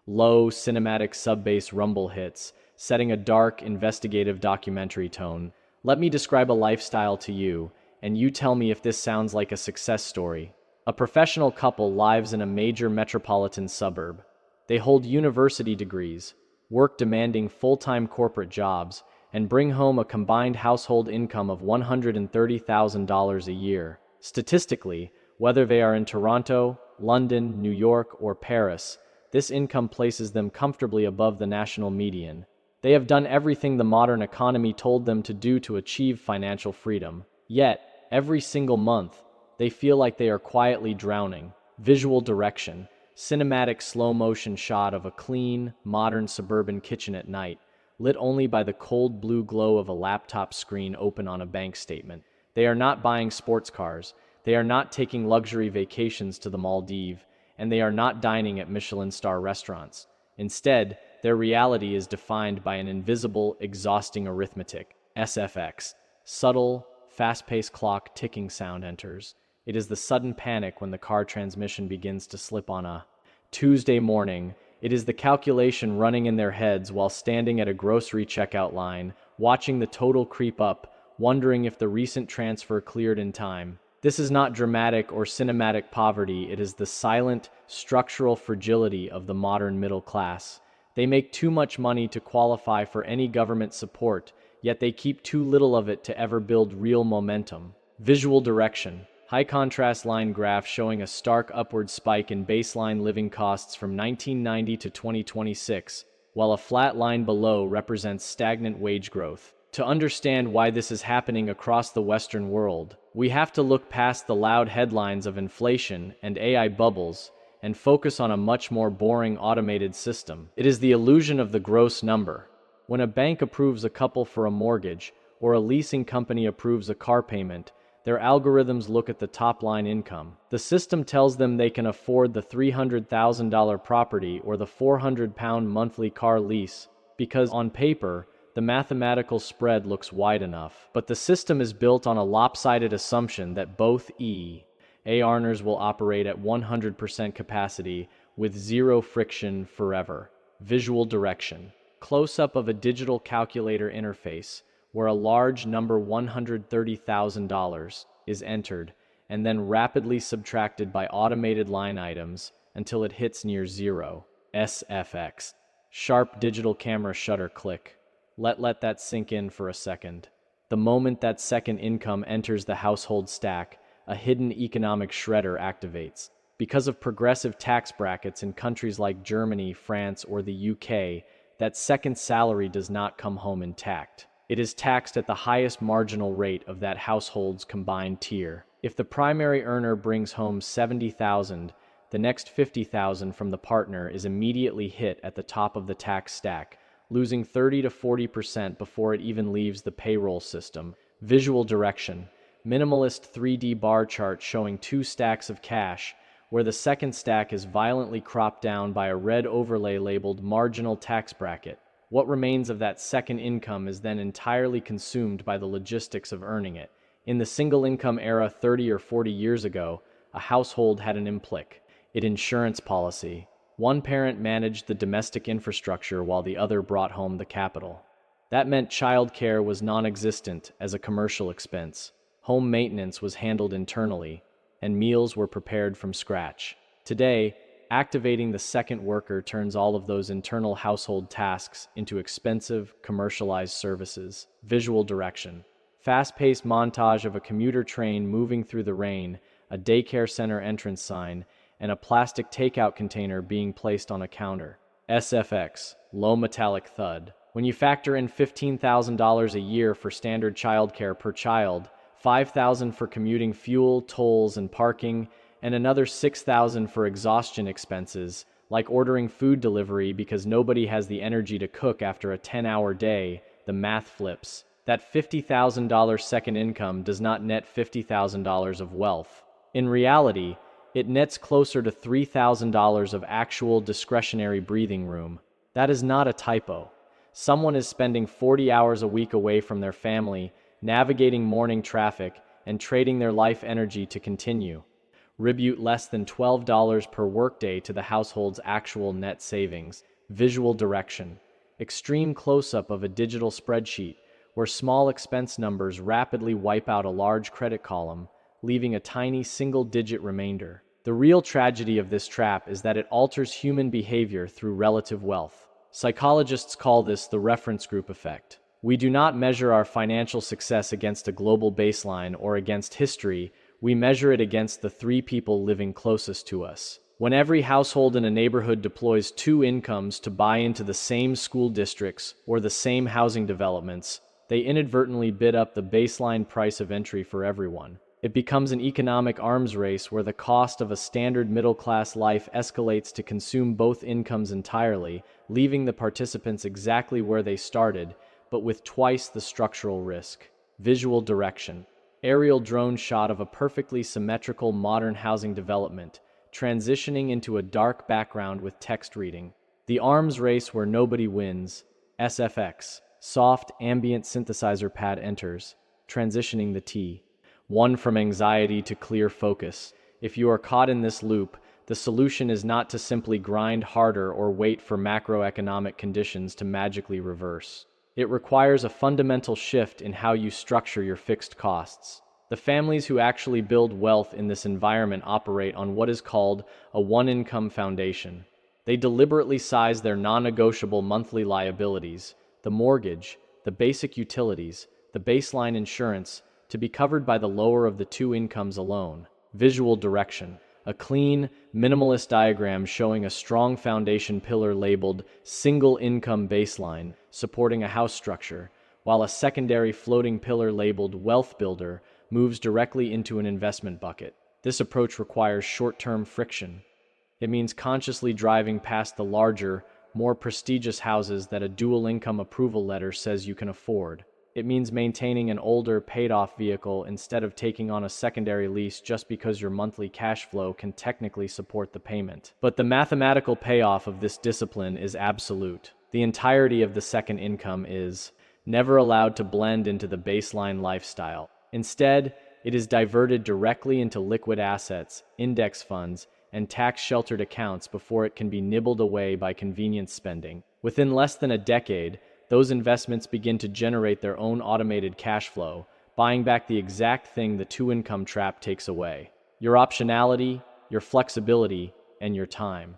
Low, cinematic sub-bass rumble hits, setting a dark, investigative documentary tone. Let me describe a lifestyle to you, and you tell me if this sounds like a success story. A professional couple lives in a major metropolitan suburb. They hold university degrees, work demanding full-time corporate jobs, and bring home a combined household income of $130,000 a year. Statistically, whether they are in Toronto, London, New York, or Paris, this income places them comfortably above the national median. They have done everything the modern economy told them to do to achieve financial freedom. Yet, every single month, they feel like they are quietly drowning. Visual direction, cinematic slow-motion shot of a clean, modern suburban kitchen at night, lit only by the cold blue glow of a laptop screen open on a bank statement. They are not buying sports cars, they are not taking luxury vacations to the Maldives, and they are not dining at Michelin star restaurants. Instead, their reality is defined by an invisible, exhausting arithmetic, SFX. Subtle, fast-paced clock ticking sound enters. It is the sudden panic when the car transmission begins to slip on a Tuesday morning. It is the calculation running in their heads while standing at a grocery checkout line, watching the total creep up, wondering if the recent transfer cleared in time. This is not dramatic or cinematic poverty, it is the silent, structural fragility of the modern middle class. They make too much money to qualify for any government support, yet they keep too little of it to ever build real momentum. Visual direction. High contrast line graph showing a stark upward spike in baseline living costs from 1990 to 2026, while a flat line below represents stagnant wage growth. To understand why this is happening across the Western world, we have to look past the loud headlines of inflation and AI bubbles and focus on a much more boring automated system. It is the illusion of the gross number. When a bank approves a couple for a mortgage or a leasing company approves a car payment, their algorithms look at the top-line income. The system tells them they can afford the $300,000 property or the £400 monthly car lease because, on paper, the mathematical spread looks wide enough. But the system is built on a lopsided assumption that both EA earners will operate at 100% capacity with zero friction forever. Visual direction. Close-up of a digital calculator interface where a large number $130,000 is entered and then rapidly subtracted by automated line items until it hits near zero. SFX. Sharp digital camera shutter click. Let that sink in for a second. The moment that second income enters the household stack, a hidden economic shredder activates. Because of progressive tax brackets in countries like Germany, France, or the UK, that second salary does not come home intact. It is taxed at the highest marginal rate of that household's combined tier. If the primary earner brings home $70,000, the next $50,000 from the partner is immediately hit at the top of the tax stack, losing 30 to 40% before it even leaves the payroll system. Visual direction. Minimalist 3D bar chart showing two stacks of cash, where the second stack is violently cropped down by a red overlay labeled marginal tax bracket. What remains of that second income is then entirely consumed by the logistics of earning it. In the single-income era 30 or 40 years ago, a household had an IMPLIC, its insurance policy. One parent managed the domestic infrastructure while the other brought home the capital. That meant childcare was non-existent as a commercial expense. Home maintenance was handled internally, and meals were prepared from scratch. Today, activating the second worker turns all of those internal household tasks into expensive, commercialized services. Visual direction. Fast-paced montage of a commuter train moving through the rain, a daycare center entrance sign, and a plastic takeout container being placed on a counter. SFX, low metallic thud. When you factor in $15,000 a year for standard childcare per child, $5,000 for commuting fuel, tolls, and parking, and another $6,000 for exhaustion expenses, like ordering food delivery because nobody has the energy to cook after a 10-hour day, the math flips. That $50,000 second income does not net $50,000 of wealth. In reality, it nets closer to $3,000 of actual discretionary breathing room. That is not a typo. Someone is spending 40 hours a week away from their family, navigating morning traffic, and trading their life energy to continue. Tribute less than $12 per workday to the household's actual net savings. Visual direction. Extreme close-up of a digital spreadsheet where small expense numbers rapidly wipe out a large credit column, leaving a tiny single-digit remainder. The real tragedy of this trap is that it alters human behavior through relative wealth. Psychologists call this the reference group effect. We do not measure our financial success against a global baseline or against history. We measure it against the three people living closest to us. When every household in a neighborhood deploys two incomes to buy into the same school districts or the same housing developments, they inadvertently bid up the baseline price of entry for everyone. It becomes an economic arms race where the cost of a standard middle-class life escalates to consume both incomes entirely, leaving the participants exactly where they started, but with twice the structural risk. Visual direction. Aerial drone shot of a perfectly symmetrical modern housing development, transitioning into a dark background with text reading. The arms race where nobody wins. SFX. Soft ambient synthesizer pad enters, transitioning the T. One from anxiety to clear focus. If you are caught in this loop, the solution is not to simply grind harder or wait for macroeconomic conditions to magically reverse. It requires a fundamental shift in how you structure your fixed costs. The families who actually build wealth in this environment operate on what is called a one-income foundation. They deliberately size their non-negotiable monthly liabilities, the mortgage, the basic utilities, the baseline insurance, to be covered by the lower of the two incomes alone. Visual direction. A clean, minimalist diagram showing a strong foundation pillar labeled single income baseline supporting a house structure, while a secondary floating pillar labeled wealth builder moves directly into an investment bucket. This approach requires short-term friction. It means consciously driving past the larger, more prestigious houses that a dual income approval letter says you can afford. It means maintaining an older, paid-off vehicle instead of taking on a secondary lease just because your monthly cash flow can technically support the payment. But the mathematical payoff of this discipline is absolute. The entirety of the second income is never allowed to blend into the baseline lifestyle. Instead, it is diverted directly into liquid assets, index funds, and tax-sheltered accounts before it can be nibbled away by convenience spending. Within less than a decade, those investments begin to generate their own automated cash flow, buying back the exact thing the two-income trap takes away: your optionality, your flexibility, and your time.